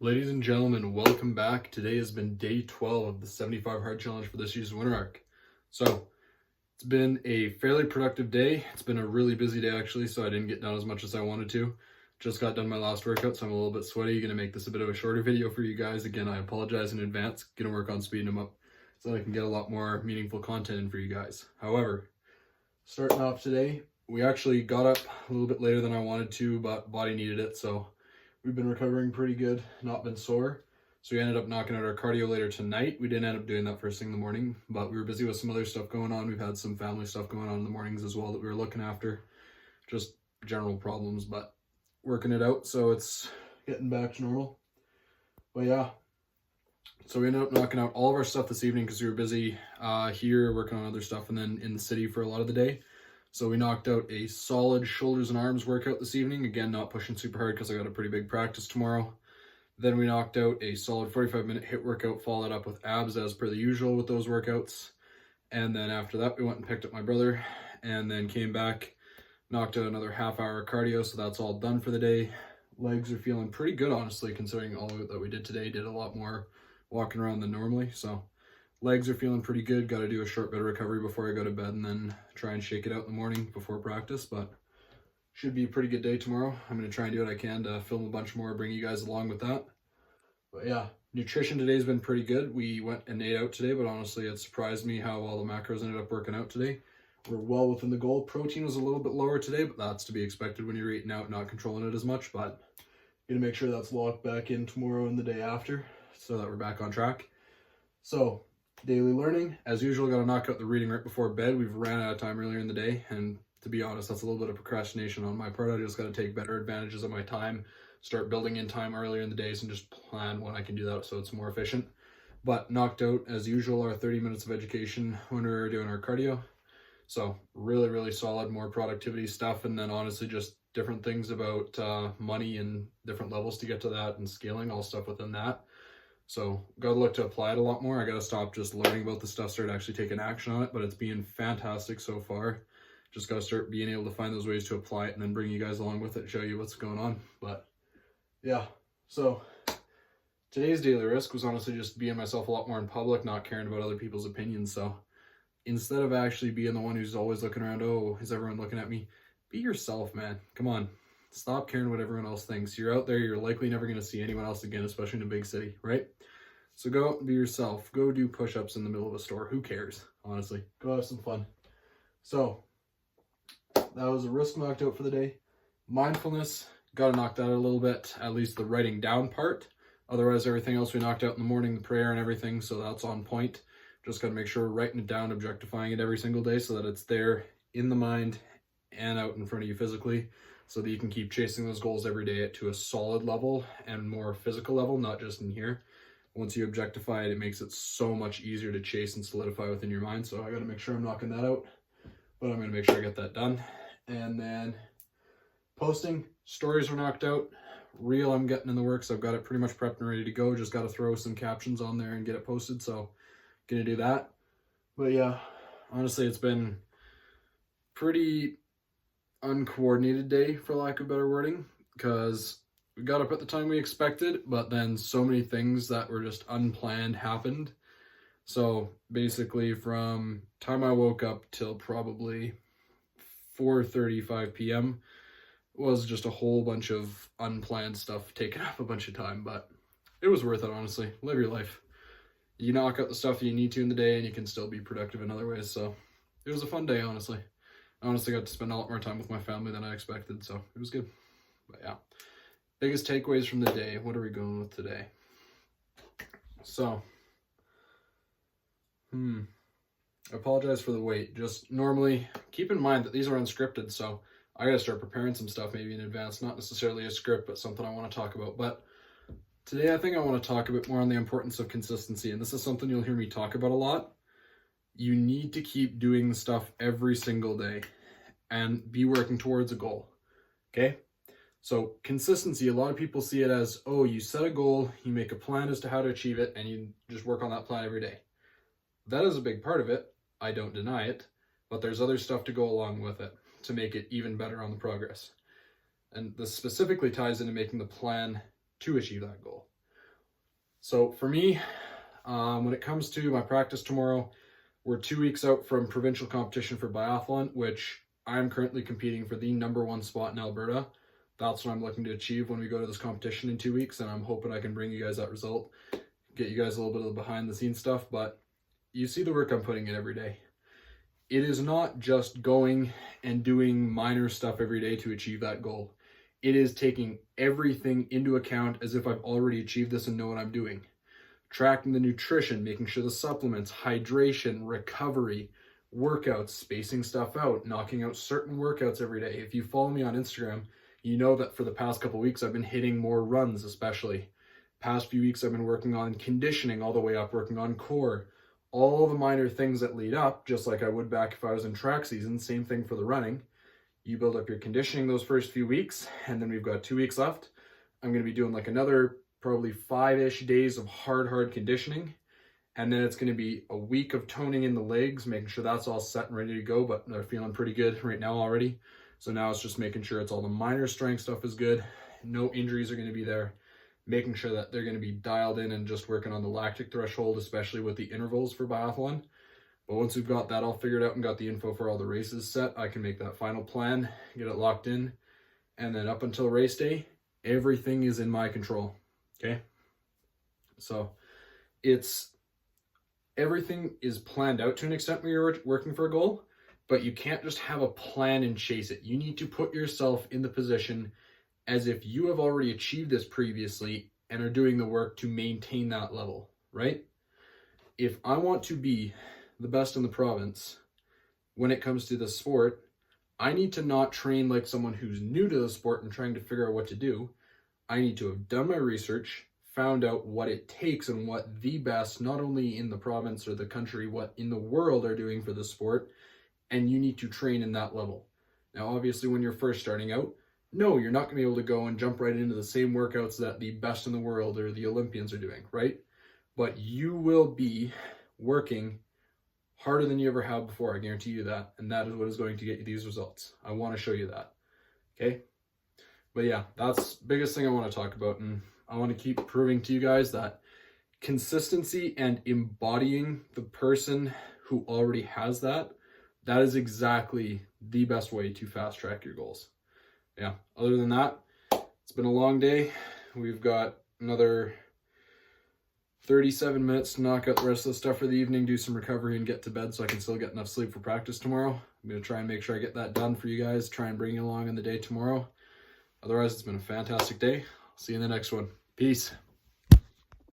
Ladies and gentlemen, welcome back. Today has been day 12 of the 75 hard challenge for this year's winter arc. So it's been a fairly productive day. It's been a really busy day actually, so I didn't get done as much as I wanted to. Just got done my last workout, so I'm a little bit sweaty. Gonna make this a bit of a shorter video for you guys. Again, I apologize in advance. Gonna work on speeding them up so that I can get a lot more meaningful content in for you guys. However, starting off today, we actually got up a little bit later than I wanted to, but body needed it, so we've been recovering pretty good, not been sore. So we ended up knocking out our cardio later tonight. We didn't end up doing that first thing in the morning, but we were busy with some other stuff going on. We've had some family stuff going on in the mornings as well that we were looking after. Just general problems, but working it out, so it's getting back to normal. But yeah, so we ended up knocking out all of our stuff this evening because we were busy here working on other stuff and then in the city for a lot of the day. So we knocked out a solid shoulders and arms workout this evening. Again, not pushing super hard because I got a pretty big practice tomorrow. Then we knocked out a solid 45-minute HIIT workout, followed up with abs as per the usual with those workouts. And then after that, we went and picked up my brother and then came back, knocked out another half-hour cardio. So that's all done for the day. Legs are feeling pretty good, honestly, considering all that we did today. Did a lot more walking around than normally. So legs are feeling pretty good. Got to do a short bit of recovery before I go to bed and then try and shake it out in the morning before practice, but should be a pretty good day tomorrow. I'm going to try and do what I can to film a bunch more, bring you guys along with that. But yeah, nutrition today has been pretty good. We went and ate out today, but honestly, it surprised me how well the macros ended up working out today. We're well within the goal. Protein was a little bit lower today, but that's to be expected when you're eating out, not controlling it as much, but going to make sure that's locked back in tomorrow and the day after so that we're back on track. So daily learning, as usual, got to knock out the reading right before bed. We've ran out of time earlier in the day, and to be honest, that's a little bit of procrastination on my part. I just got to take better advantages of my time, start building in time earlier in the days, and just plan when I can do that so it's more efficient. But knocked out, as usual, our 30 minutes of education when we were doing our cardio. So really, really solid, more productivity stuff, and then honestly just different things about money and different levels to get to that and scaling, all stuff within that. So gotta look to apply it a lot more. I gotta stop just learning about the stuff, start actually taking action on it, but it's been fantastic so far. Just gotta start being able to find those ways to apply it and then bring you guys along with it, show you what's going on. But yeah, so today's daily risk was honestly just being myself a lot more in public, not caring about other people's opinions. So instead of actually being the one who's always looking around, oh, is everyone looking at me? Be yourself, man. Come on. Stop caring what everyone else thinks. You're out there, you're likely never going to see anyone else again, especially in a big city, right? So go out and be yourself. Go do push-ups in the middle of a store. Who cares, honestly? Go have some fun. So that was a risk knocked out for the day. Mindfulness, got to knock that out a little bit, at least the writing down part. Otherwise, everything else we knocked out in the morning, the prayer and everything, so that's on point. Just got to make sure we're writing it down, objectifying it every single day so that it's there in the mind and out in front of you physically, so that you can keep chasing those goals every day to a solid level and more physical level, not just in here. Once you objectify it, it makes it so much easier to chase and solidify within your mind. So I got to make sure I'm knocking that out, but I'm going to make sure I get that done. And then posting, stories were knocked out. Reel I'm getting in the works. I've got it pretty much prepped and ready to go. Just got to throw some captions on there and get it posted. So going to do that. But yeah, honestly, it's been pretty uncoordinated day, for lack of better wording, because we got up at the time we expected, but then so many things that were just unplanned happened. So basically from time I woke up till probably 4:35 p.m. was just a whole bunch of unplanned stuff taking up a bunch of time, but it was worth it, honestly. Live your life. You knock out the stuff you need to in the day and you can still be productive in other ways. So it was a fun day, honestly. I honestly got to spend a lot more time with my family than I expected, so it was good. But yeah, biggest takeaways from the day. What are we going with today? So, I apologize for the wait. Just normally keep in mind that these are unscripted, so I gotta start preparing some stuff maybe in advance, not necessarily a script, but something I want to talk about. But today I think I want to talk a bit more on the importance of consistency, and this is something you'll hear me talk about a lot. You need to keep doing the stuff every single day and be working towards a goal, okay? So consistency, a lot of people see it as, oh, you set a goal, you make a plan as to how to achieve it, and you just work on that plan every day. That is a big part of it. I don't deny it, but there's other stuff to go along with it to make it even better on the progress. And this specifically ties into making the plan to achieve that goal. So for me, when it comes to my practice tomorrow, we're 2 weeks out from provincial competition for biathlon, which I'm currently competing for the #1 spot in Alberta. That's what I'm looking to achieve when we go to this competition in 2 weeks, and I'm hoping I can bring you guys that result, get you guys a little bit of the behind the scenes stuff, but you see the work I'm putting in every day. It is not just going and doing minor stuff every day to achieve that goal. It is taking everything into account as if I've already achieved this and know what I'm doing. Tracking the nutrition, making sure the supplements, hydration, recovery, workouts, spacing stuff out, knocking out certain workouts every day. If you follow me on Instagram, you know that for the past couple of weeks, I've been hitting more runs, especially. Past few weeks, I've been working on conditioning all the way up, working on core. All the minor things that lead up, just like I would back if I was in track season, same thing for the running. You build up your conditioning those first few weeks, and then we've got 2 weeks left. I'm going to be doing like another probably 5-ish days of hard conditioning. And then it's going to be a week of toning in the legs, making sure that's all set and ready to go, but they're feeling pretty good right now already. So now it's just making sure it's all the minor strength stuff is good. No injuries are going to be there. Making sure that they're going to be dialed in and just working on the lactic threshold, especially with the intervals for biathlon. But once we've got that all figured out and got the info for all the races set, I can make that final plan, get it locked in. And then up until race day, everything is in my control. Okay? So everything is planned out to an extent when you're working for a goal, but you can't just have a plan and chase it. You need to put yourself in the position as if you have already achieved this previously and are doing the work to maintain that level, right? If I want to be the best in the province when it comes to the sport, I need to not train like someone who's new to the sport and trying to figure out what to do. I need to have done my research, found out what it takes and what the best, not only in the province or the country, what in the world are doing for the sport, and you need to train in that level. Now, obviously, when you're first starting out, no, you're not going to be able to go and jump right into the same workouts that the best in the world or the Olympians are doing, right? But you will be working harder than you ever have before, I guarantee you that, and that is what is going to get you these results. I want to show you that, okay? But yeah, that's the biggest thing I want to talk about, and I want to keep proving to you guys that consistency and embodying the person who already has that is exactly the best way to fast track your goals. Yeah, other than that, it's been a long day. We've got another 37 minutes to knock out the rest of the stuff for the evening, do some recovery, and get to bed so I can still get enough sleep for practice tomorrow. I'm going to try and make sure I get that done for you guys, try and bring you along in the day tomorrow. Otherwise, it's been a fantastic day. I'll see you in the next one. Peace.